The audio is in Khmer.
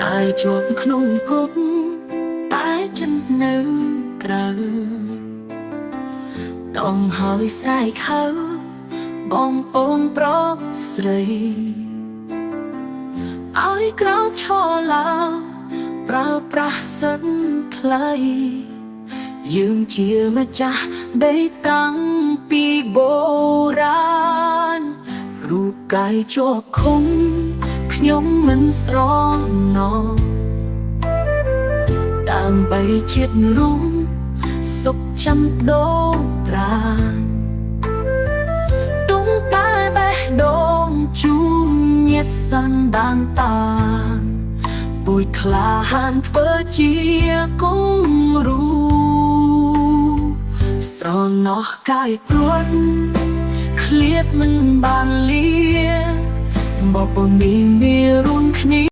កាយជាប់ក្នុងគុកតែចិត្តនៅក្រៅต้องហើយស្រែកហៅបងប្អូនប្រុសស្រីឲ្យក្រោកឈរឡើងប្រើប្រាស់សិនខ្លីយើងជាម្ចាស់ដីតាំងពីបុរាណរូបកាយជាប់ឃុំខ្ញុំមិនស្រណោដើម្បីជាតិរួមសុខចាំដូរប្រាណទុំតែបេះដូងជូនញាតសន្តានតាពួយក្លាហានធ្វើជាគំរូស្រណោះកាយព្រួនឃ្លាតមិនបានលាបបមីមានរួនគ្នា